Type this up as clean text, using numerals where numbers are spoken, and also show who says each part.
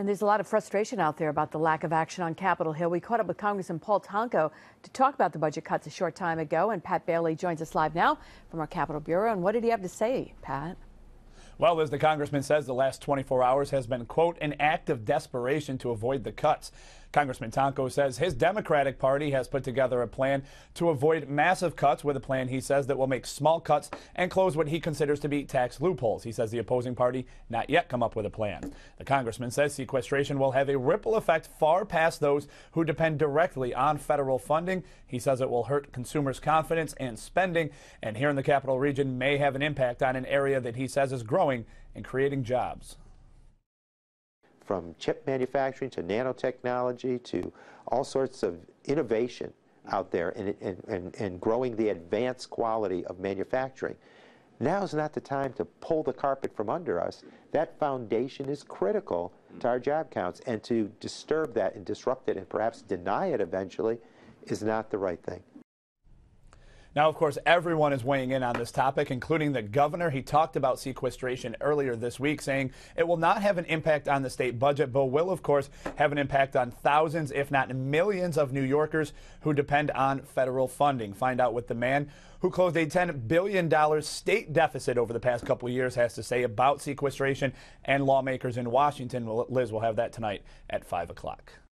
Speaker 1: And there's a lot of frustration out there about the lack of action on Capitol Hill. We caught up with Congressman Paul Tonko to talk about the budget cuts a short time ago, and Pat Bailey joins us live now from our Capitol Bureau. And what did he have to say, Pat?
Speaker 2: Well, as the congressman says, the last 24 hours has been, quote, an act of desperation to avoid the cuts. Congressman Tonko says his Democratic Party has put together a plan to avoid massive cuts, with a plan, he says, that will make small cuts and close what he considers to be tax loopholes. He says the opposing party not yet come up with a plan. The congressman says sequestration will have a ripple effect far past those who depend directly on federal funding. He says it will hurt consumers' confidence and spending, and here in the Capital Region may have an impact on an area that he says is growing and creating jobs.
Speaker 3: From chip manufacturing to nanotechnology to all sorts of innovation out there and growing the advanced quality of manufacturing. Now is not the time to pull the carpet from under us. That foundation is critical to our job counts, and to disturb that and disrupt it and perhaps deny it eventually is not the right thing.
Speaker 2: Now, of course, everyone is weighing in on this topic, including the governor. He talked about sequestration earlier this week, saying it will not have an impact on the state budget, but will, of course, have an impact on thousands, if not millions, of New Yorkers who depend on federal funding. Find out what the man who closed a $10 billion state deficit over the past couple of years has to say about sequestration and lawmakers in Washington. Liz will have that tonight at 5 o'clock.